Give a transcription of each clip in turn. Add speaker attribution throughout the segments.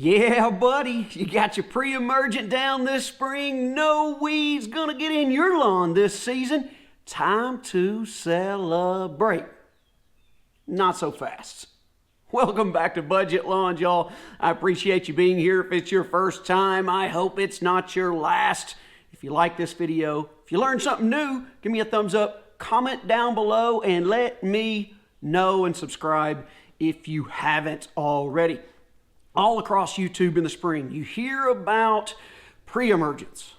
Speaker 1: Yeah, buddy, you got your pre-emergent down this spring. No weeds gonna get in your lawn this season. Time to celebrate. Not so fast. Welcome back to Budget Lawns, y'all. I appreciate you being here. If it's your first time, I hope it's not your last. If you like this video, if you learned something new, give me a thumbs up, comment down below, and let me know and subscribe if you haven't already. All across YouTube in the spring, you hear about pre-emergents,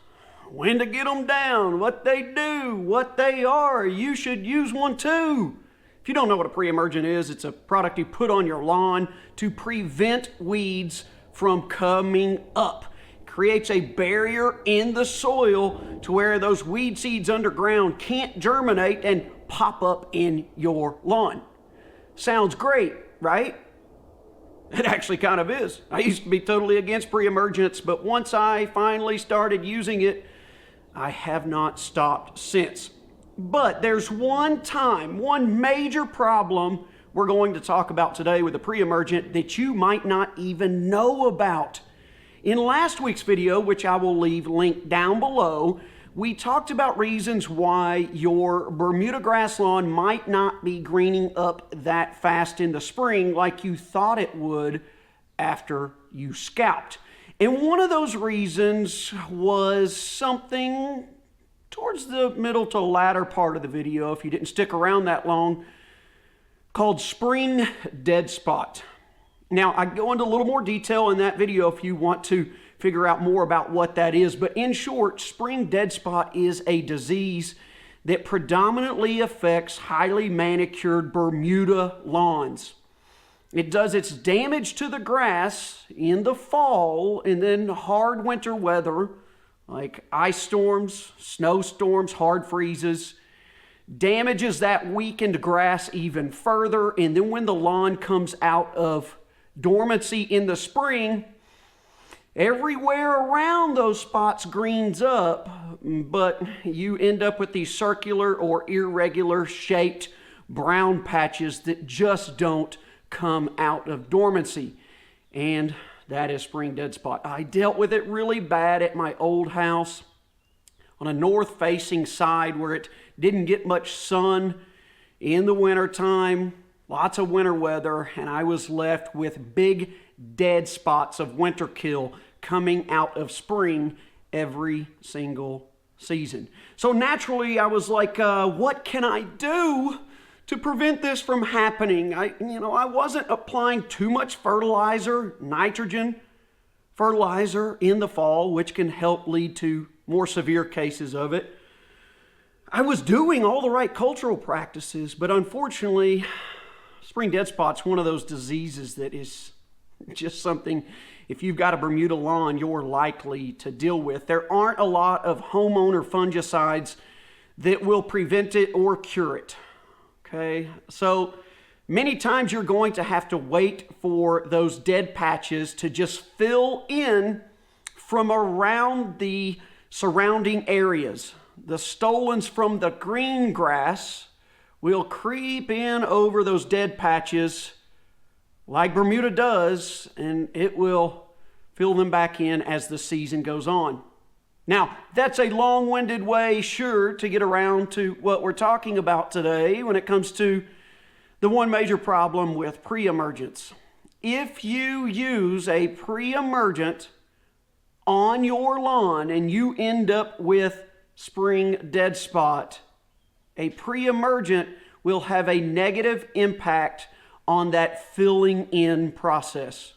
Speaker 1: when to get them down, what they do, what they are. You should use one too. If you don't know what a pre-emergent is, it's a product you put on your lawn to prevent weeds from coming up. It creates a barrier in the soil to where those weed seeds underground can't germinate and pop up in your lawn. Sounds great, right? It actually kind of is. I used to be totally against pre-emergents, but once I finally started using it, I have not stopped since. But there's one major problem we're going to talk about today with the pre-emergent that you might not even know about. In last week's video, which I will leave linked down below, we talked about reasons why your Bermuda grass lawn might not be greening up that fast in the spring like you thought it would after you scalped. And one of those reasons was something towards the middle to latter part of the video, if you didn't stick around that long, called spring dead spot. Now, I go into a little more detail in that video if you want to figure out more about what that is. But in short, spring dead spot is a disease that predominantly affects highly manicured Bermuda lawns. It does its damage to the grass in the fall, and then hard winter weather like ice storms, snowstorms, hard freezes, damages that weakened grass even further. And then when the lawn comes out of dormancy in the spring, everywhere around those spots greens up, but you end up with these circular or irregular shaped brown patches that just don't come out of dormancy. And that is spring dead spot. I dealt with it really bad at my old house on a north facing side where it didn't get much sun in the wintertime, lots of winter weather, and I was left with big dead spots of winter kill coming out of spring every single season. So naturally I was like, what can I do to prevent this from happening? I wasn't applying too much fertilizer, nitrogen fertilizer in the fall, which can help lead to more severe cases of it. I was doing all the right cultural practices, but unfortunately, spring dead spot's one of those diseases that is just something, if you've got a Bermuda lawn, you're likely to deal with. There aren't a lot of homeowner fungicides that will prevent it or cure it. Okay, so many times you're going to have to wait for those dead patches to just fill in from around the surrounding areas. The stolons from the green grass will creep in over those dead patches like Bermuda does, and it will fill them back in as the season goes on. Now, that's a long-winded way, sure, to get around to what we're talking about today when it comes to the one major problem with pre-emergents. If you use a pre-emergent on your lawn and you end up with spring dead spot, a pre-emergent will have a negative impact on that filling in process.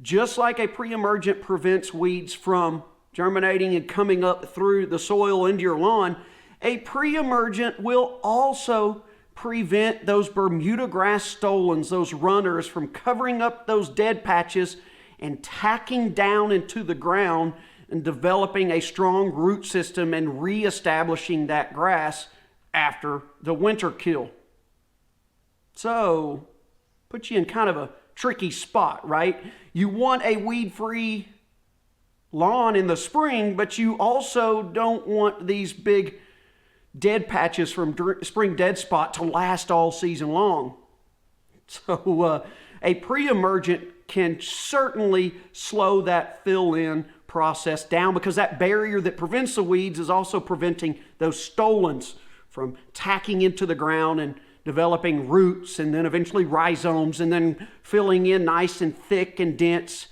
Speaker 1: Just like a pre-emergent prevents weeds from germinating and coming up through the soil into your lawn, a pre-emergent will also prevent those Bermuda grass stolons, those runners, from covering up those dead patches and tacking down into the ground and developing a strong root system and reestablishing that grass after the winter kill. So, put you in kind of a tricky spot, right? You want a weed-free lawn in the spring, but you also don't want these big dead patches from spring dead spot to last all season long. So a pre-emergent can certainly slow that fill-in process down, because that barrier that prevents the weeds is also preventing those stolons from tacking into the ground and developing roots and then eventually rhizomes and then filling in nice and thick and dense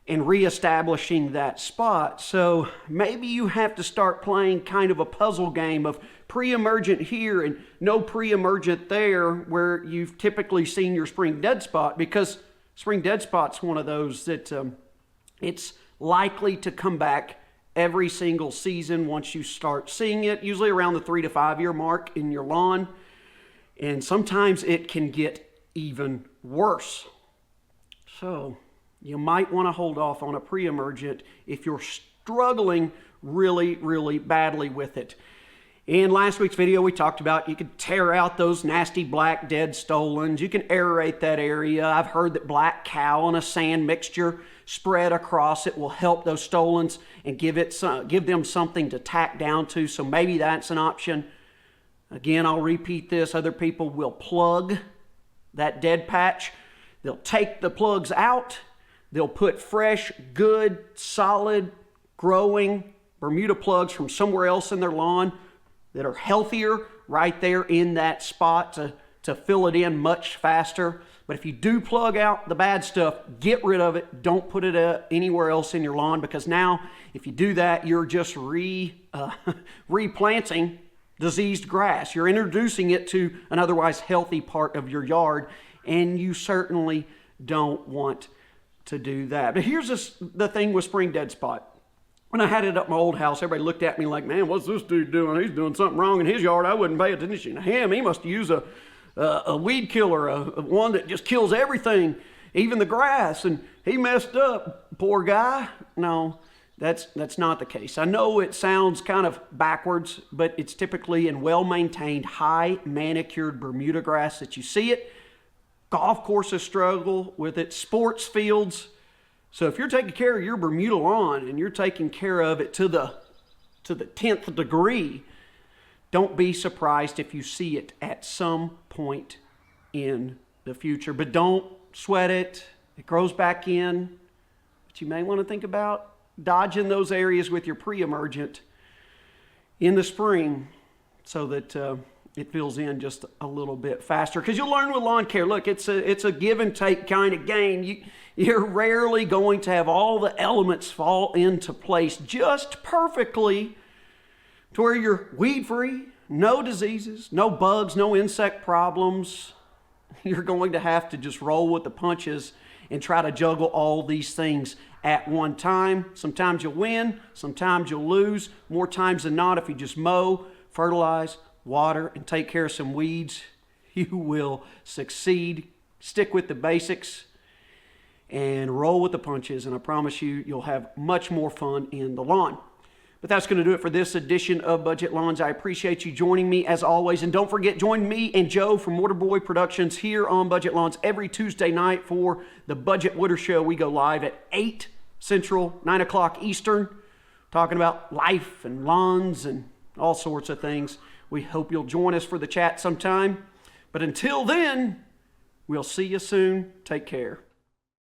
Speaker 1: and reestablishing that spot. So maybe you have to start playing kind of a puzzle game of pre-emergent here and no pre-emergent there, where you've typically seen your spring dead spot, because spring dead spot's one of those that it's likely to come back every single season once you start seeing it, usually around the 3 to 5 year mark in your lawn. And sometimes it can get even worse. So you might want to hold off on a pre-emergent if you're struggling really, really badly with it. In last week's video, we talked about you could tear out those nasty black dead stolons. You can aerate that area. I've heard that black cow and a sand mixture spread across it will help those stolons and give them something to tack down to. So maybe that's an option. Again, I'll repeat this. Other people will plug that dead patch. They'll take the plugs out. They'll put fresh, good, solid, growing Bermuda plugs from somewhere else in their lawn that are healthier right there in that spot to fill it in much faster. But if you do plug out the bad stuff, get rid of it. Don't put it anywhere else in your lawn, because now if you do that, you're just replanting diseased grass. You're introducing it to an otherwise healthy part of your yard, and you certainly don't want to do that. But here's the thing with spring dead spot. When I had it at my old house, everybody looked at me like, man, what's this dude doing? He's doing something wrong in his yard. I wouldn't pay attention to him. He must use a weed killer, one that just kills everything, even the grass, and he messed up, poor guy. No, that's not the case. I know it sounds kind of backwards, but it's typically in well-maintained, high-manicured Bermuda grass that you see it. Golf courses struggle with it, sports fields. So if you're taking care of your Bermuda lawn and you're taking care of it to the 10th degree, don't be surprised if you see it at some point in the future. But don't sweat it. It grows back in. But you may want to think about dodging those areas with your pre-emergent in the spring so that it fills in just a little bit faster. Because you'll learn with lawn care. Look, it's a give and take kind of game. You're rarely going to have all the elements fall into place just perfectly to where you're weed-free, no diseases, no bugs, no insect problems. You're going to have to just roll with the punches and try to juggle all these things at one time. Sometimes you'll win, sometimes you'll lose. More times than not, if you just mow, fertilize, water, and take care of some weeds, you will succeed. Stick with the basics and roll with the punches, and I promise you, you'll have much more fun in the lawn. But that's going to do it for this edition of Budget Lawns. I appreciate you joining me as always, and don't forget, join me and Joe from Waterboy Productions here on Budget Lawns every Tuesday night for the Budget Wooder Show. We go live at 8 Central, 9 o'clock Eastern, talking about life and lawns and all sorts of things. We hope you'll join us for the chat sometime. But until then, we'll see you soon. Take care.